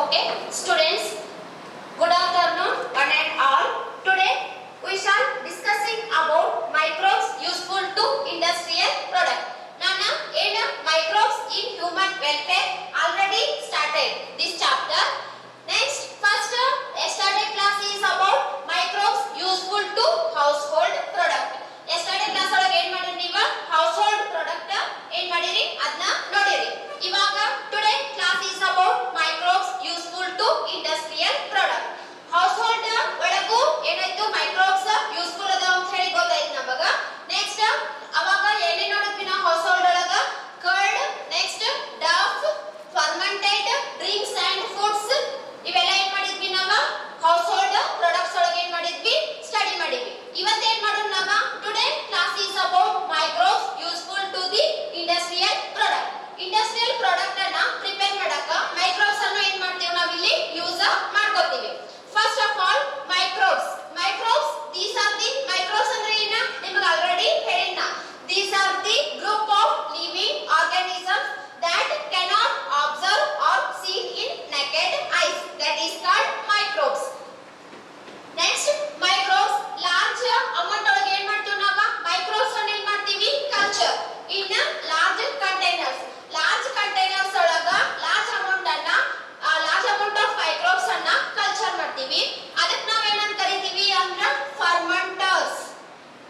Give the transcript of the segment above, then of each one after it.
Okay, students, good afternoon one and all. Today we shall discussing about microbes useful to industrial product. Nana in microbes in human welfare already started this chapter. Next, first yesterday class is about microbes useful to household product. Yesterday class ಒಳಗೆ ಏನು ಮಾಡಿದ್ರಿ ನೀವು household product ಏನು ಮಾಡಿರಿ ಅದನ್ನ ನೋಡಿರಿ. ಇವಾಗ today class is about microbes useful to industrial product. Household ಒಳಗೂ ಏನಾಯ್ತು microbes useful ಅದ ಅಂತ ಹೇಳಿ ಗೊತ್ತಾಯ್ತು ನಮಗ. ನೆಕ್ಸ್ಟ್ ಅವಾಗ ಏನೇನು ನೋಡಿದ್ವಿ ನಾವು household ಒಳಗ curd, next duff, fermented drinks and foods ಇವೆಲ್ಲ ಏನು ಮಾಡಿದ್ವಿ ನಾವು household products ಒಳಗೆ ಏನು ಮಾಡಿದ್ವಿ ಸ್ಟಡಿ ಮಾಡಿದ್ವಿ. ಇವತ್ತು ಏನು ಮಾಡೋಣ ನಾವು today class is about microbes useful to the industrial product. Industrial product ಅನ್ನ ಪ್ರಿಪೇರ್ ಮಾಡಕ ಮೈಕ್ರೋಬ್ಸ್ ಅನ್ನು ಏನು ಮಾಡ್ತೀವಿ ನಾವು ಇಲ್ಲಿ ಯೂಸ್ ಮಾಡ್ಕೊತೀವಿ. First of all microbes these are the microbes ಅಂದ್ರೆ ಏನ ನಿಮಗೆ ಆಲ್ರೆಡಿ ಹೇಳಿನ. These are the group of living organisms that cannot observe or see in naked eyes, that is called microbes. Next, microbes large amount ಒಳಗೆ ಏನು ಮಾಡ್ತೀವಿ ನಾವು microbes ಅನ್ನು ಏನು ಮಾಡ್ತೀವಿ culture in large containers. Large containers ಒಳಗ large amount of microbes ಅನ್ನ culture ಮಾಡ್ತೀವಿ. ಅದಕ್ಕೆ ನಾವು ಏನಂತ ಕರಿತೀವಿ ಅಂದ್ರೆ fermenters.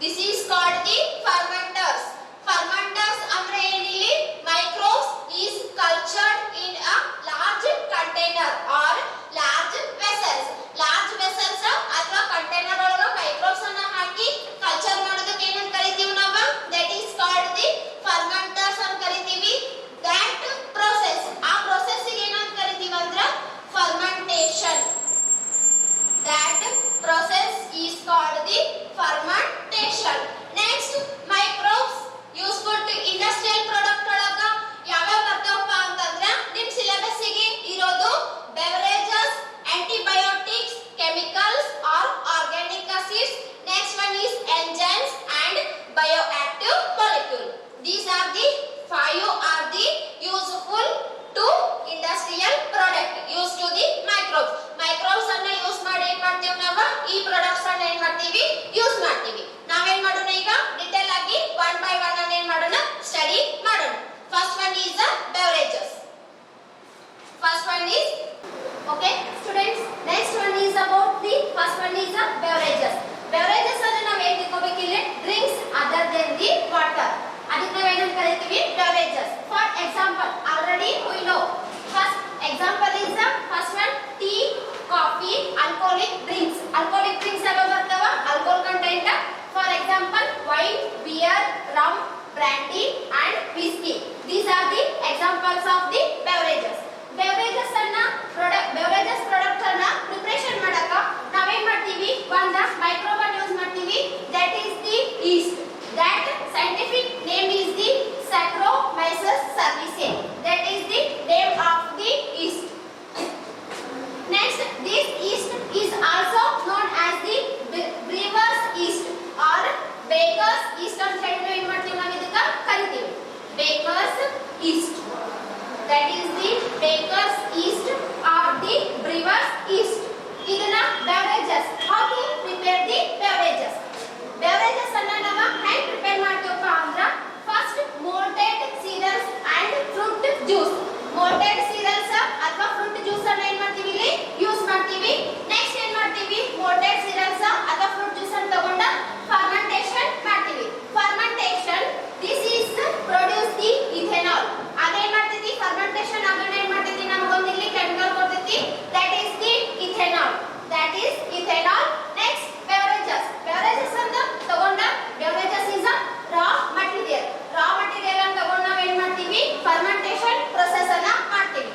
This is called the fermenters. Fermenters ಅಂದ್ರೆ ಏನಿಲ್ಲಿ microbes is cultured in a large container or large vessels. Large vessels ಅಥವಾ container ಒಳಗ microbes ಅನ್ನ ಹಾಕಿ ಕಲ್ಚರ್ ಮಾಡೋದಕ್ಕೆ ಏನಂತ ಕರಿತೀವಿ ನಾವು that is called the fermenters ಅಂತ ಕರಿತೀವಿ. that process ಆ process ಗೆ ಏನಂತ ಕರಿತೀವಿ ಅಂದ್ರೆ fermentation. that process is called the fermentation. next, microbes useful to industrial product ಒಳಗ ಯಾವ್ಯಾವ ಬರ್ತಾವಪ್ಪ ಅಂತಂದ್ರೆ ನಿಮ್ಮ ಸಿಲೆಬಸ್ ಗೆ ಇರೋದು beverages, antibiotics, chemicals or organic acids. next one is enzymes and bioactive molecule. These are the five are the useful to industrial product used to the microbes. microbes ಅನ್ನ use ಮಾಡಿ ಏನು ಮಾಡ್ತೀವಿ ನಾವು ಈ ಪ್ರಾಡಕ್ಟ್ಸ್ ಅನ್ನ ಏನು ಮಾಡ್ತೀವಿ ಯೂಸ್ ಮಾಡ್ತೀವಿ. ನಾವೇನ್ ಮಾಡೋಣ ಈಗ ಡಿಟೇಲ್ ಆಗಿ ಒನ್ ಬೈ ಒನ್ ಅನ್ನ ಏನು ಮಾಡೋಣ ಸ್ಟಡಿ ಮಾಡೋಣ. First one is beverages. first one is okay students, next one is about the first one is beverages. beverages ಅನ್ನು ನಾವು ಏನು ತಿಳ್ಕೋಬೇಕು ಇಲ್ಲಿ drinks other than the water. ಅದಕ್ಕೆ ನಾವು ಏನಂತ ಕರಿತೀವಿ beverages. for example already we know. first example is the first one tea, coffee, alcoholic drinks. alcoholic drinks ಯಾವ ಬರ್ತಾವ alcohol content. for example wine, beer, rum, brandy and whiskey. these are the examples of the beverages. beverages product ಅನ್ನ preparation ಮಾಡಕ ನಾವೇನ್ ಮಾಡ್ತೀವಿ ಒಂದು microbe ಅನ್ನು use ಮಾಡ್ತೀವಿ. that is the yeast. that scientific name is the Saccharomyces cerevisiae. that is the name of the yeast. next, this yeast is also known as the brewer's yeast or baker's yeast ಅಂತ ಹೇಳಿ ಏನು ಮಾಡ್ತೀವಿ ನಾವು ಇದಕ್ಕೆ ಕರಿತೀವಿ baker's yeast. that is the baker's yeast or the brewer's yeast. ಇದನ್ನ beverages. how to prepare the beverages? beverages ಅನ್ನ ನಾವು ಹೇಗೆ ಪ್ರಿಪೇರ್ ಮಾಡ್ತೀವಪ್ಪ ಅಂದ್ರೆ first malted cereals and fruit juice. malted cereals ಅಥವಾ fruit juice ಅನ್ನ ಏನು ಮಾಡ್ತೀವಿ ಇಲ್ಲಿ ಯೂಸ್ ಮಾಡ್ತೀವಿ. ನೆಕ್ಸ್ಟ್ ಏನು ಮಾಡ್ತೀವಿ malted cereals ಅಥವಾ fruit juice ಅನ್ನು ತಗೊಂಡ fermentation ಮಾಡ್ತೀವಿ. fermentation this is produce the ethanol. ಅದೇನ್ ಮಾಡ್ತೈತಿ fermentation ಆಗಣ ಏನು ಮಾಡ್ತೈತಿ ನಮಗೊಂದು ಇಲ್ಲಿ ಕೆಮಿಕಲ್ ಕೊಡ್ತೈತಿ that is the ethanol. next, beverages ಅಂತ ತಗೊಂಡ beverages is a raw material. ಅನ್ನು ತಗೊಂಡು ನಾವು ಏನು ಮಾಡ್ತೀವಿ fermentation process ಅನ್ನ ಮಾಡ್ತೀವಿ.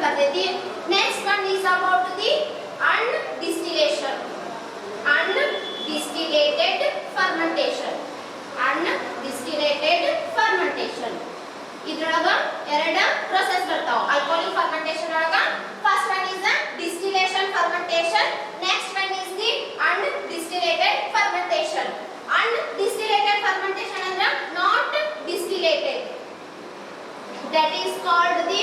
ಬರ್ತೈತಿ. Next one is about the undistillation, undistillated fermentation, undistillated fermentation. ಇದ್ರೊಳಗ ಎರಡು process ಬರ್ತಾವ. alcoholic fermentation ಒಳಗ first one is the distillation fermentation, next one is the undistillated fermentation. Undistillated fermentation ಅಂದ್ರೆ not distillated, that is called the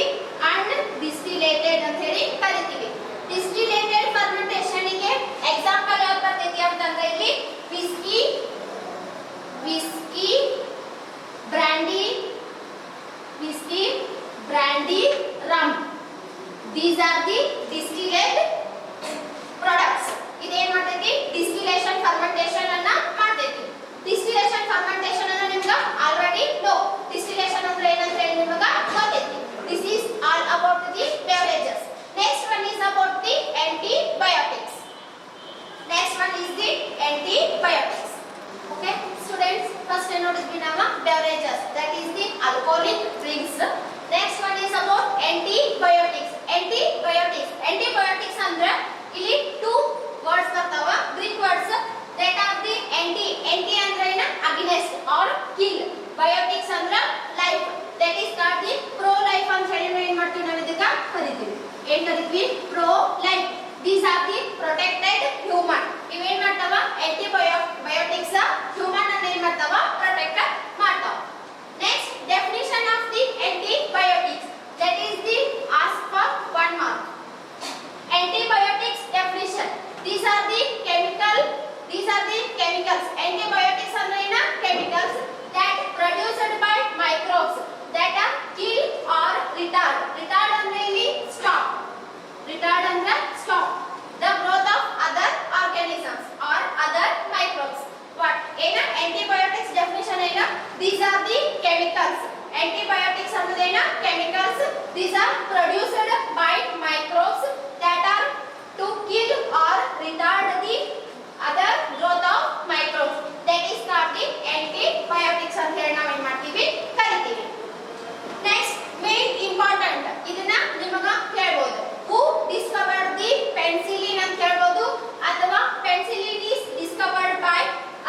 undistillated ಅಂತ ಹೇಳಿ ಕರಿತೀವಿ. ಡಿಸ್ಟಿಲೇಟೆಡ್ fermentation ಗೆ example ಯಾವುದು ಬರ್ತೈತಿ ಅಂತಂದ್ರೆ ಇಲ್ಲಿ whisky brandy rum, these are the distilled products. ಇದೇನ್ ಮಾಡ್ತೈತಿ ಡಿಸ್ಟಿಲೇಷನ್ ಫರ್ಮೆಂಟೇಷನ್ ಅನ್ನ ಮಾಡ್ತೈತಿ. ಡಿಸ್ಟಿಲೇಷನ್ ಫರ್ಮೆಂಟೇಷನ್ ಅನ್ನ ನಿಮಗೆ ಆಲ್ರೆಡಿ ನೋ, ಡಿಸ್ಟಿಲೇಷನ್ ಅಂದ್ರೆ ಏನಂತ ಹೇಳಿ ನಿಮಗೆ ಗೊತ್ತೈತಿ. This is all about the beverages. Next one is about the antibiotics. Next one is the antibiotics. Okay, students, first ನೋಡಿದ್ವಿ ನಾವು beverages, that is the alcoholic drinks. Next one is about antibiotics. Antibiotics ಅಂದ್ರೆ ಇಲ್ಲಿ two words ಬರ್ತಾವ, Greek words, that are the anti ಅಂದ್ರೆ ಏನು against or kill, biotics ಅಂದ್ರೆ life, that is called the pro life ಅಂತ ಹೇಳಿ ಏನ್ ಮಾಡ್ತೀವಿ ನಾವು ಇದಕ್ಕ ಕರಿತೀವಿ. ಏನ್ ಕರಿತೀವಿ pro life. These are the protected human. ಇವೇನ್ ಮಾಡ್ತಾವ antibiotics human ಅನ್ನ ಏನ್ ಮಾಡ್ತಾವ protect ಮಾಡ್ತಾವ. Next, definition of the antibiotics, that is the ask for 1 mark. Antibiotics definition, these are the chemicals. Antibiotics ಅಂದ್ರೆ ಏನು chemicals that produced by microbes that are kill or retard ಅಂದ್ರೆ ಇಲ್ಲಿ stop the growth of other organisms or other microbes. What ಏನ antibiotics definition ಏನ, these are the chemicals. Antibiotics ಅಂದ್ರೆ ಏನು chemicals, these are produced by microbes that are to kill or retard the other growth of microbes, that is called the antibiotics ಅಂತ ಹೇಳಿ ನಾವು ಏನ್ ಮಾಡ್ತೀವಿ ಕರಿತೀವಿ. ನೆಕ್ಸ್ಟ್ ಮೇನ್ ಇಂಪಾರ್ಟೆಂಟ್, ಇದನ್ನ ನಿಮಗೆ ಕೇಳಬಹುದು, who discovered the penicillin ಅಂತ ಕೇಳಬಹುದು ಅಥವಾ penicillin is discovered by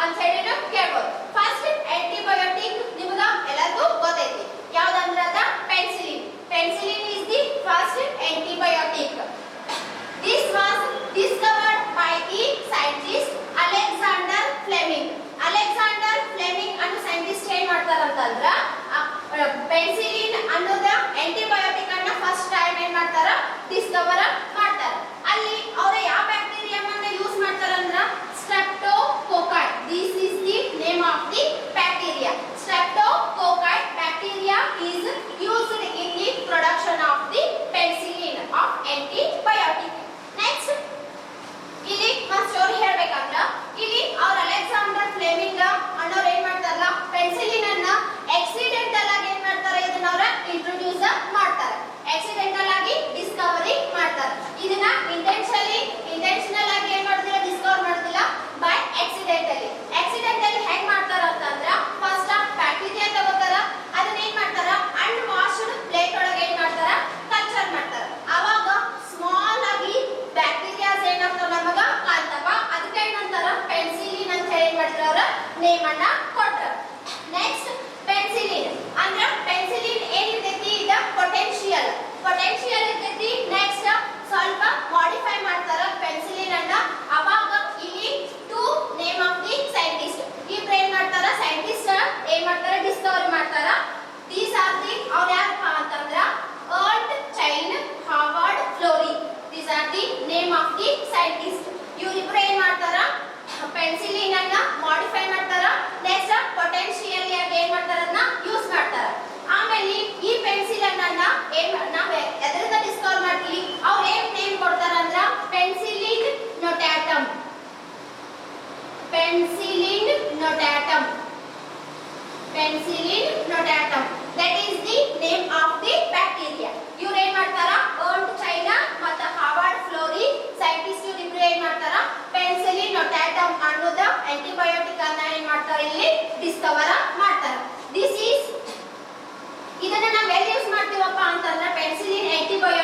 ಅಂತ ಹೇಳಿ ಕೇಳಬಹುದು. ಫಸ್ಟ್ ಆಂಟಿಬಯೋಟಿಕ್ ನಿಮಗೆ ಎಲ್ಲರಿಗೂ ಗೊತ್ತೈತಿ, ಯಾವ್ದಂದ್ರೆ ಅದ penicillin is the first antibiotic. This was discovered by the scientist Alexander Fleming ಅನ್ನೋ ಸೈಂಟಿಸ್ಟ್ ಏನ್ ಮಾಡ್ತಾರ ಅಂತಂದ್ರ penicillin ಅನ್ನೋದ ಆಂಟಿಬಯೋಟಿಕ್ ಅನ್ನ ಫಸ್ಟ್ ಟೈಮ್ ಏನ್ ಮಾಡ್ತಾರ ಡಿಸ್ಕವರ್ ಮಾಡ್ತಾರ. ಅಲ್ಲಿ ಅವರ ಯಾವ ಬ್ಯಾಕ್ಟೀರಿಯಂ ಅನ್ನ ಯೂಸ್ ಮಾಡ್ತಾರ ಅಂದ್ರ Streptococcus. This is the name of the bacteria. Streptococcus bacteria is used in the production of the penicillin of antibiotic. Next, ಇಲ್ಲಿ ಒಂದು ಸ್ಟೋರಿ ಹೇಳಬೇಕಂದ್ರ ಇಲ್ಲಿ ಅವ್ರ ಅಲೆಕ್ಸಾಂಡರ್ ಫ್ಲೆಮಿಂಗ್ ಅನ್ನೋರು ಏನ್ ಮಾಡ್ತಾರಲ್ಲ ಪೆನ್ಸಿಲಿನ್ ಅನ್ನ ಆಕ್ಸಿಡೆಂಟಲ್ ಆಗಿ ಏನ್ ಮಾಡ್ತಾರೆ, ಇದನ್ನ ಅವರ ಇಂಟ್ರೊಡ್ಯೂಸ್ ಮಾಡ್ತಾರೆ, ಆಕ್ಸಿಡೆಂಟಲ್ ಆಗಿ ಡಿಸ್ಕವರಿ ಮಾಡ್ತಾರೆ. ಇದನ್ನ ಇಂಟೆನ್ಷನಲ್ ಆಗಿ ಏನ್ ಮಾಡ್ತಿಲ್ಲ, ಡಿಸ್ಕವರ್ ಮಾಡ್ತಿಲ್ಲ, ಬೈ ಆಕ್ಸಿಡೆಂಟಲಿ ಹೆಂಗ್ ಮಾಡ್ತಾರ ಅಂತಂದ್ರ ಫಸ್ಟ್ ಬ್ಯಾಕ್ಟೀರಿಯಾ ತಗೋತಾರ, ಅದನ್ನ ಏನ್ ಮಾಡ್ತಾರ ಅನ್ವಾಶ್ಡ್ ಪ್ಲೇಟ್ ಒಳಗೆ ಏನ್ ಮಾಡ್ತಾರ ಕಲ್ಚರ್ ಮಾಡ್ತಾರ. ಅವಾಗ ಸ್ಮಾಲ್ ಆಗಿ ಬ್ಯಾಕ್ಟೀರಿಯಾಸ್ ಏನಾಗ್ತಾವ ನಮಗ ಕಾಣ್ತಾವ, ಅದಕ್ಕೆ ಏನಂತಾರ ಪೆನ್ಸಿಲಿನ್ ಅಂತ ಹೇಳಿ ಮಾಡಿದ್ರ ಅವರ ನೇಮ್ ಅನ್ನ ಕೊಟ್ರ. ನೆಕ್ಸ್ಟ್ ಪೆನ್ಸಿಲಿನ್ ಅಂದ್ರ ಪೆನ್ಸಿಲಿನ್ ಏನಿರ್ತೈತಿ ಇದ ಪೊಟೆನ್ಶಿಯಲ್ ಇರ್ತೈತಿ. ನೆಕ್ಸ್ಟ್ ಸ್ವಲ್ಪ ಮಾಡಿಫೈ ಮಾಡ್ತಾರ ಪೆನ್ಸಿಲಿನ್ ಅನ್ನ. ಅವಾಗ ಇಲ್ಲಿ to name of the scientist, ಇಬ್ರು ಏನ್ ಮಾಡ್ತಾರ ಸೈಂಟಿಸ್ಟ್ ಏನ್ ಮಾಡ್ತಾರ ಡಿಸ್ಕವರಿ ಮಾಡ್ತಾರ. ದೀಸ್ ಆರ್ ದಿ ಅವ್ರ ಯಾರಪ್ಪ ಅಂತಂದ್ರ hurt chain Harvard Florey. These are the name of the scientist. ಇವರಿಬ್ರು ಏನ್ ಮಾಡ್ತಾರ ಪೆನ್ಸಿಲಿನ್ ಅನ್ನ ಮಾಡಿಫೈ ಮಾಡ್ತಾರ. ನೆಕ್ಸ್ಟ್ ಪೊಟೆನ್ಶಿಯಲ್ ಆಗಿ ಏನ್ ಮಾಡ್ತಾರ ಅದನ್ನ ಯೂಸ್ ಮಾಡ್ತಾರ. ಆಮೇಲೆ ಈ ಪೆನ್ಸಿಲಿನ್ ಅನ್ನ ಏನ್ ನಾವ್ ಎದರಿಂದ ಡಿಸ್ಕವರ್ ಮಾಡ್ತೀವಿ, ಅವ್ರು ಏನ್ ನೇಮ್ ಕೊಡ್ತಾರ ಅಂದ್ರ penicillin ನೋಟಾಟಮ್. That is the name of the bacteria. ಇವ್ರು ಏನ್ ಮಾಡ್ತಾರ ಅರ್ಟ್ ಚೈನಾ ಮತ್ತು ಹಾರ್ವರ್ಡ್ ಫ್ಲೋರಿ ಸೈಂಟಿಸ್ಟ್ ಇವರಿಬ್ರು ಏನ್ ಮಾಡ್ತಾರ ಪೆನ್ಸಿಲಿನ್ ನೋಟಾಟಮ್ ಅನ್ನೋದ ಆಂಟಿಬಯೋಟಿಕ್ ಅನ್ನ ಏನ್ ಮಾಡ್ತಾರ ಇಲ್ಲಿ ಡಿಸ್ಕವರ್ ಮಾಡ್ತಾರ. ದಿಸ್ ಈಸ್ ಇದನ್ನ ನಾವು ಎಲ್ಲಿ ಯೂಸ್ ಮಾಡ್ತೀವಪ್ಪ ಅಂತಂದ್ರೆ ಪೆನ್ಸಿಲಿನ್ ಆಂಟಿಬಯೋಟಿಕ್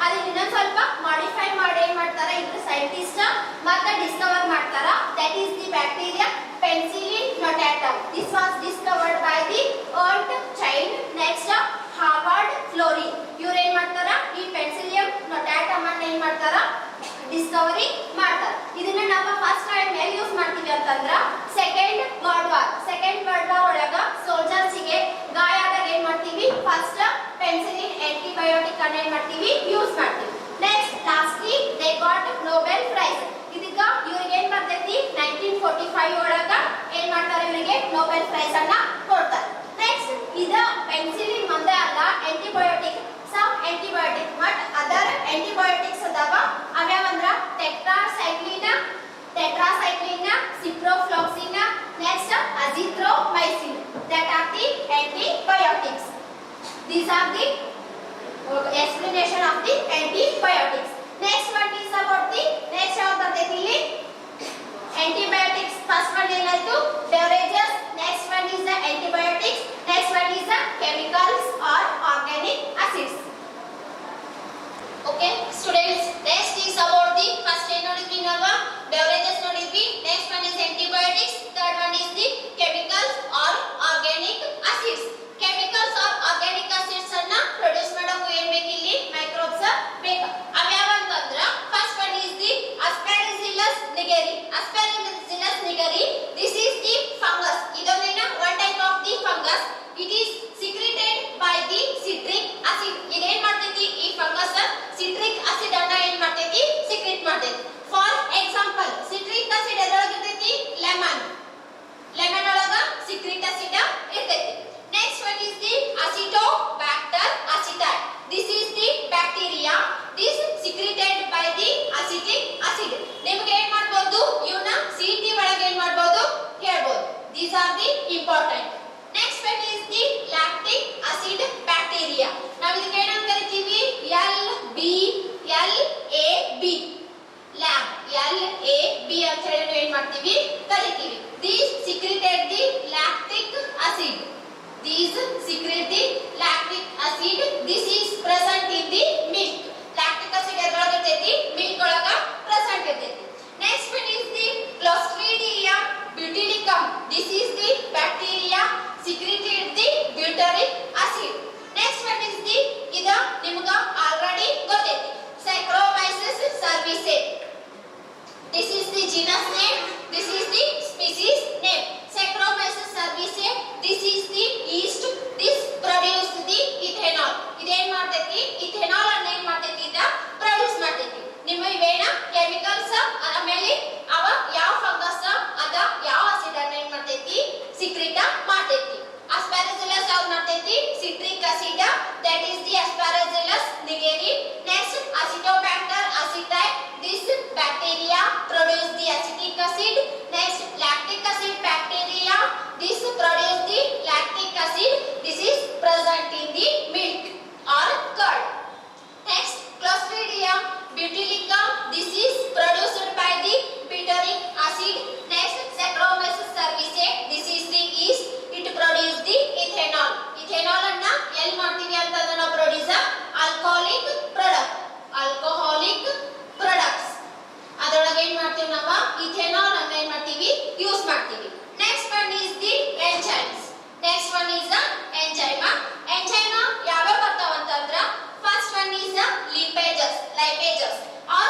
ಅದನ್ನ ಇನ್ನೊಂದು ಸ್ವಲ್ಪ ಮಾಡಿಫೈ ಮಾಡಿ ಏನ್ ಮಾಡ್ತಾರ ಇಬ್ರು ಸೈಂಟಿಸ್ಟ್ ಮತ್ತೆ ಡಿಸ್ಕವರ್ ಮಾಡ್ತಾರ. That is the bacteria penicillin notatum. This was discovered by the ಅರ್ಟ್ ಚೈಲ್ಡ್. Next Harvard Florey. ಇವ್ರು ಏನ್ ಮಾಡ್ತಾರ ಈ ಪೆನ್ಸಿಲಿಯಂ ನೋಟಾಟಮ್ ಅನ್ನ ಏನ್ ಮಾಡ್ತಾರ ಡಿಸ್ಕವರಿ ಮಾಡ್ತಾರ. ಇದನ್ನ ನಾವು ಫಸ್ಟ್ ಟೈಮ್ ಎಲ್ಲಿ ಯೂಸ್ ಮಾಡ್ತೀವಿ ಅಂತಂದ್ರ ಸೆಕೆಂಡ್ ವರ್ಲ್ಡ್ ವಾರ್ ಒಳಗ ಸೋಲ್ಜರ್ಸ್ ಗೆ ಗಾಯ ಆದಾಗ ಏನ್ ಮಾಡ್ತೀವಿ ಫಸ್ಟ್ ಪೆನ್ಸಿಲಿನ್ ಆಂಟಿಬಯೋಟಿಕ್ ಅನ್ನ ಏನ್ ಮಾಡ್ತೀವಿ ಯೂಸ್ ಮಾಡ್ತೀವಿ. Next lastly they got Nobel prize. ಇದಕ್ಕ ಇವರಿಗೆ ಏನ್ ಬರ್ತೈತಿ 1945 ಒಳಗ ಏನ್ ಮಾಡ್ತಾರೆ ಇವರಿಗೆ ನೊಬೆಲ್ ಪ್ರೈಸ್ ಅನ್ನ ಕೊಡ್ತಾರೆ. ನೆಕ್ಸ್ಟ್ ಇದ ಪೆನ್ಸಿಲಿನ್ ಒಂದೇ ಅಲ್ಲ antibiotic. Some antibiotic but other antibiotics ಅದಾವ. ಅವ್ಯಾವಂದ್ರ tetracycline, ciprofloxacin, next azithromycin. that are the antibiotics. These are the explanation of the antibiotics. Next one is about the next ಯಾವುದು ಬರ್ತೈತಿ ಇಲ್ಲಿ antibiotics. first one ಏನಾಯ್ತು beverages. next one is the antibiotics. next one is the chemicals or organic acids. Okay students, next is about the first ಏನು ನೋಡಿದ್ವಿ ನಾವು beverages ನೋಡಿದ್ವಿ. next one is antibiotics. third one is the chemicals or organic acids. chemicals or organic acids ಅನ್ನ produce ಮಾಡಕ್ಕೆ ಏನು ಬೇಕು ಇಲ್ಲಿ microbes ಬೇಕು. ಅವ್ಯಾವ ಅಂತಂದ್ರ first one is the Aspergillus niger. Aspergillus niger, this is the fungus. ಇದೊಂದೇನ one type of the fungus. it is secreted by the citric acid. ಇದೇನ್ ಮಾಡ್ತೈತಿ ಈ ಫಂಗಸ್ citric acid ಅನ್ನ ಏನ್ ಮಾಡ್ತೈತಿ secrete ಮಾಡ್ತೈತಿ. for example citric acid ಎದರೊಳಗಿರ್ತೈತಿ lemon ಒಳಗ citric acid ಇರ್ತೈತಿ. next one is the Acetobacter aceti. this is the bacteria. this secreted by the acetic acid. ನಿಮಗೆ ಏನ್ ಮಾಡಬಹುದು ಇವನ್ನ ಸಿಟಿ ಒಳಗೆ ಏನ್ ಮಾಡಬಹುದು ಹೇಳ್ಬಹುದು. these are the important. next one is the lactic acid bacteria. ನಾವು ಇದಕ್ಕೆ ಏನಂತ ಕರಿತೀವಿ LAB. lab LAB ಅಂತ ಹೇಳಿ ಏನ್ ಮಾಡ್ತೀವಿ ಕರಿತೀವಿ. these secreted the lactic acid. these secrete the lactic acid. this is present in the milk. lactic acid ಎದರೊಳಗೆ ಇರ್ತೈತಿ milk ಒಳಗ present ಇರ್ತೈತಿ. next one is the Clostridium botulinum. this is the bacteria secreted the butyric acid. next one is the ಇದ ನಿಮಗೆ already ಗೊತ್ತೈತಿ Saccharomyces cerevisiae. this is the genus name. this is the species name. Saccharomyces cerevisiae, this is the yeast. this produce the ethanol. ಇದೇನ್ ಮಾಡ್ತೈತಿ ethanol ಅನ್ನ ಏನ್ ಮಾಡ್ತೈತಿ ಇದ produce ಮಾಡ್ತೈತಿ. ನಿಮ್ಮ ಇವೇನ ಕೆಮಿಕಲ್ಸ್ ಆಮೇಲೆ ಅವ ಯಾವ ಫಂಗಸ್ ಅದ ಯಾವ ಆಸಿಡ್ ಅನ್ನ ಏನ್ ಮಾಡ್ತೈತಿ ಸಿಕ್ರೀಟ್ ಮಾಡ್ತೈತಿ. Aspergillus ಯಾವುದು ಮಾಡ್ತೈತಿ citric acid. that is the Aspergillus niger. next Acetobacter aceti. this bacteria produce the acetic acid. next lactic acid bacteria. this produce the lactic acid. this is present in the milk or curd. next Clostridium botulinum. this is produced by the butyric acid. next Saccharomyces cerevisiae. this is the yeast. it produce the ethanol. ethanol ಅನ್ನ ಎಲ್ಲಿ ಮಾಡ್ತೀವಿ ಅಂತಂದ್ರೆ ನಾವು produce alcoholic products ಅದರೊಳಗೆ ಏನ್ ಮಾಡ್ತೀವಿ ನಾವು ethanol ಅನ್ನ ಏನ್ ಮಾಡ್ತೀವಿ ಯೂಸ್ ಮಾಡ್ತೀವಿ. next one is the enzymes. next one is the enzyme. enzyme ಯಾವ ಬರ್ತಾವ ಅಂತಂದ್ರ first one is the lipases or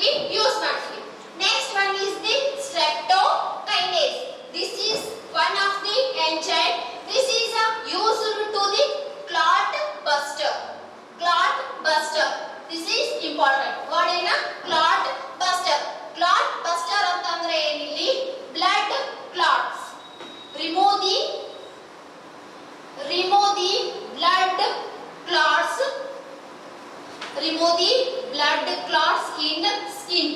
ಮಾಡ್ತೀವಿ ಯೂಸ್ ಮಾಡ್ತೀವಿ. Next one is the streptokinase. This is one of the enzyme. This is used to the clot buster. Clot buster, this is important word. ಏನ clot buster. Clot buster ಅಂತಂದ್ರೆ ಏನಿಲ್ಲಿ blood clots. Remove the blood clots. Remove the blood clots in skin.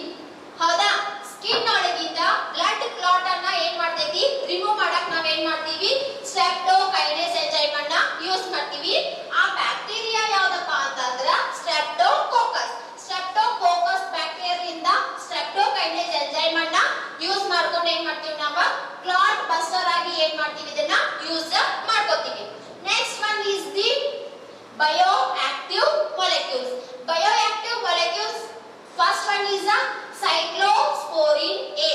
ಹೌದಾ? Skin ಒಳಗಿಂದ blood clot ಅನ್ನ ಏನ್ ಮಾಡ್ತೈತಿ remove ಮಾಡಕ್ ನಾವ್ ಏನ್ ಮಾಡ್ತೀವಿ ಸ್ಟ್ರೆಪ್ಟೋಕೈನೇಸ್ ಎಂಜೈಮ್ ಅನ್ನ ಯೂಸ್ ಮಾಡ್ತೀವಿ. ಆ ಬ್ಯಾಕ್ಟೀರಿಯಾ ಯಾವ್ದಪ್ಪ ಅಂತಂದ್ರ ಸ್ಟ್ರೆಪ್ಟೋಕೋಕಸ್. ಸ್ಟ್ರೆಪ್ಟೋಕೋಕಸ್ ಬ್ಯಾಕ್ಟೀರಿಯಾದಿಂದ ಸ್ಟ್ರೆಪ್ಟೋಕೈನೇಸ್ ಎಂಜೈಮ್ ಅನ್ನ ಯೂಸ್ ಮಾಡ್ಕೊಂಡು ಏನ್ ಮಾಡ್ತೀವಿ ನಾವು ಕ್ಲಾಟ್ ಬಸ್ಟರ್ ಆಗಿ ಏನ್ ಮಾಡ್ತೀವಿ ಇದನ್ನ ಯೂಸ್ ಮಾಡ್ಕೊತೀವಿ. Next one is the bioactive molecules. Bioactive molecules, first one is a cyclosporin A.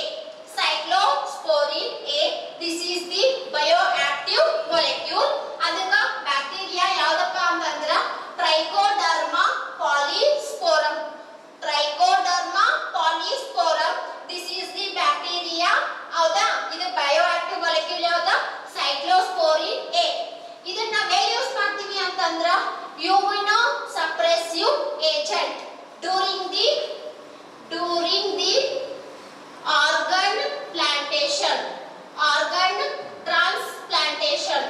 Cyclosporin A, this is the bioactive molecule. ಅದಕ್ಕ ಬ್ಯಾಕ್ಟೀರಿಯಾ ಯಾವ್ದಪ್ಪ ಅಂತಂದ್ರ Trichoderma polysporum. Trichoderma polysporum, this is the bacteria. ಹೌದಾ? ಇದು bioactive molecule ಯಾವ್ದು cyclosporin A. ಇದನ್ನ ನಾವು use ಮಾಡ್ತೀವಿ ಅಂತಂದ್ರ immuno suppressive agent during the organ plantation. Organ transplantation.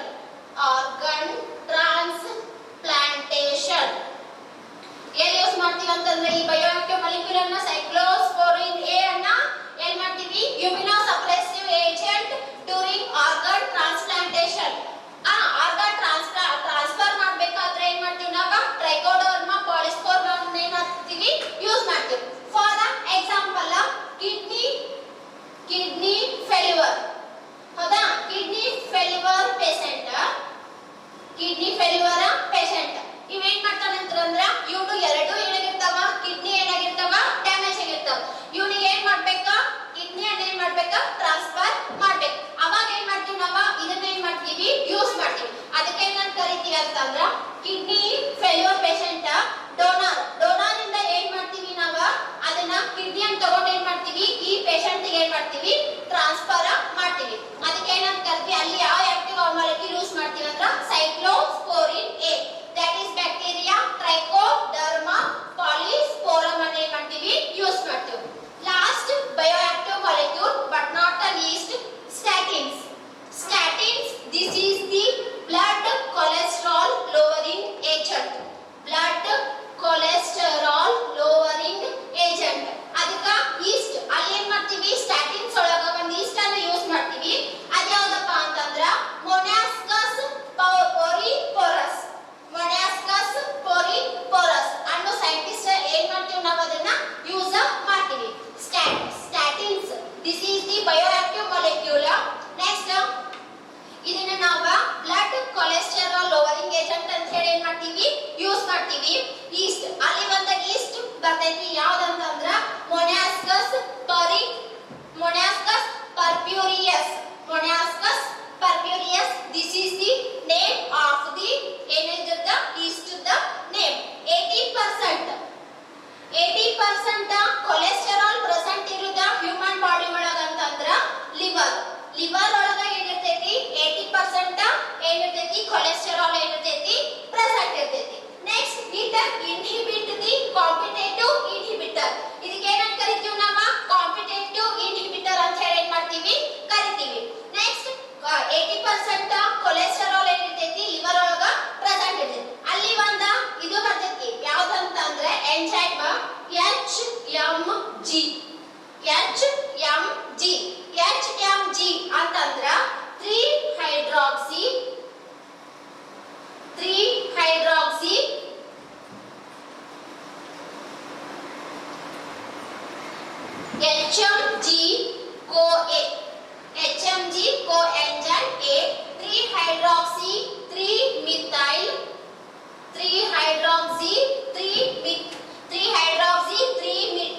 ಎಲ್ಲಿ ಯೂಸ್ ಮಾಡ್ತೀವಿ ಅಂತಂದ್ರೆ ಈ ಬಯೋಆಕ್ಟಿವ್ ಮಾಲಿಕ್ಯೂಲ್ ಅನ್ನ ಸೈಕ್ಲೋಸ್ಪೋರಿನ್ ಎ ಅನ್ನ ಏನ್ ಮಾಡ್ತೀವಿ immuno suppressive agent during organ transplantation. Organ transfer ಮಾಡ್ಬೇಕಾದ್ರೆ ಏನ್ ಮಾಡ್ತೀವಿ ನಾವು ಟ್ರೈಕೋಡರ್ಮಾ ಪಾಲಿಸ್ಪೋರಮ್ ಏನ್ ಮಾಡ್ತೀವಿ ಯೂಸ್ ಮಾಡ್ತೀವಿ. For example kidney failure. ಹೌದಾ? ಕಿಡ್ನಿ ಫೇಲ್ಯೂರ್ ಪೇಷಂಟ್ ಇವೇನ್ ಮಾಡ್ತಾನೆ ಅಂತಂದ್ರ ಇವ್ನು ಎರಡು ಏನಾಗಿರ್ತಾವ ಕಿಡ್ನಿ ಏನಾಗಿರ್ತಾವ ಡ್ಯಾಮೇಜ್ ಆಗಿರ್ತಾವ. ಇವ್ನಿಗೆ ಏನ್ ಮಾಡ್ಬೇಕಾ ಕಿಡ್ನಿ ಅನ್ನ ಏನ್ ಮಾಡ್ಬೇಕಾ ಟ್ರಾನ್ಸ್ಫರ್ ಮಾಡ್ಬೇಕು. ಅವಾಗ ಏನ್ ಮಾಡ್ತೀವಿ ನಾವು ಇದನ್ನ ಏನ್ ಮಾಡ್ತೀವಿ ಯೂಸ್ ಮಾಡ್ತೀವಿ. ಅದಕ್ಕೆ ಏನ್ ಕರಿತೀವಿ ಅಂತಂದ್ರ ಕಿಡ್ನಿ ಫೇಲ್ಯೂರ್ ಪೇಷಂಟ್ ಡೋನರ್ ಇಂದ ಏನ್ ಮಾಡ್ತೀವಿ ನಾವು ಅದನ್ನ ಕಿಡ್ನಿಯನ್ನು ತಗೊಂಡು ಏನ್ ಮಾಡ್ತೀವಿ ಈ ಪೇಷಂಟ್ ಗೆ ಏನ್ ಮಾಡ್ತೀವಿ ಟ್ರಾನ್ಸ್ಫರ್ ಮಾಡ್ತೀವಿ. ಅದಕ್ಕೆ ಏನಂತ ಕರಿತೀವಿ ಅಲ್ಲಿ ಯಾವ ಆಕ್ಟಿವ್ ಮಾಲಿಕ್ಯೂಲ್ ಯೂಸ್ ಮಾಡ್ತೀವಿ ಅಂದ್ರೆ cyclosporin A. That is bacteria Trichoderma polysporum ಅನ್ನ ಏನ್ ಮಾಡ್ತೀವಿ ಯೂಸ್ ಮಾಡ್ತೀವಿ. Last bioactive molecule but not the least statins. This is the blood cholesterol lowering agent. Blood cholesterol lowering agent. ಅದಕ್ಕ ಈಸ್ಟ್ ಅಲ್ಲಿ ಏನ್ ಮಾಡ್ತೀವಿ ಸ್ಟಾಟಿನ್ಸ್ ಒಳಗ ಒಂದು ಈಸ್ಟ್ ಅನ್ನು ಯೂಸ್ ಮಾಡ್ತೀವಿ. ಅದು ಯಾವ್ದಪ್ಪ ಅಂತಂದ್ರ ಮೊನಾಸ್ಕಸ್ ಪೊರಿಪೊರಸ್. ಮೊನಾಸ್ಕಸ್ ಪೊರಿಪೊರಸ್ ಅನ್ನೋ ಸೈಂಟಿಸ್ಟ್ ಏನ್ ಮಾಡ್ತೀವಿ ನಾವು ಅದನ್ನ ಯೂಸ್ ಮಾಡ್ತೀವಿ. statins, this is the bioactive molecule. Next ಇದನ್ನ ನಾವು ಬ್ಲಡ್ ಕೊಲೆಸ್ಟರಾಲ್ ಲೋವರಿಂಗ್ ಏಜೆಂಟ್ ಅಂತ ಹೇಳಿ ಏನ್ ಮಾಡ್ತೀವಿ ಯೂಸ್ ಮಾಡ್ತೀವಿ. ಈಸ್ಟ್ ಅಲ್ಲಿ ಒಂದ ಈಸ್ಟ್ ಬರ್ತೈತಿ ಯಾವ್ದಂತಂದ್ರ Monascus purpureus. this is the name of the ಏನಿದ್ದ yeast the name. 80% cholesterol present ಇರುದ ಹ್ಯೂಮನ್ ಬಾಡಿ ಒಳಗ ಅಂತಂದ್ರ ಲಿವರ್ ಒಳಗ ಏನಿರ್ತೈತಿ 80% ಏನಿರ್ತೈತಿ ಕೊಲೆಸ್ಟರಾಲ್ ಏನಿರ್ತೈತಿ ಪ್ರೆಸೆಂಟ್ ಇರ್ತೈತಿ. Next it inhibit the competitive inhibitor. ಇದಕ್ಕೆ ಏನಂತ ಕರಿತೀವಿ ನಾವು ಕಾಂಪಿಟೇಟಿವ್ ಇನ್ಹಿಬಿಟರ್ ಅಂತ ಹೇಳಿ ಏನ್ ಮಾಡ್ತೀವಿ ಕರಿತೀವಿ. ನೆಕ್ಸ್ಟ್ 80% ಕೊಲೆಸ್ಟರಾಲ್ ಏನಿರ್ತೈತಿ ಲಿವರ್ ಒಳಗ ಪ್ರೆಸೆಂಟ್ ಇರ್ತೈತಿ. ಅಲ್ಲಿ ಒಂದು ಇದು ಬರ್ತೈತಿ ಯಾವ್ದಂತ ಅಂದ್ರೆ ಎಂಜೈಮ್ HMG ಅಂತಂದ್ರ 3-hydroxy HMG coenzyme A 3-hydroxy 3-methyl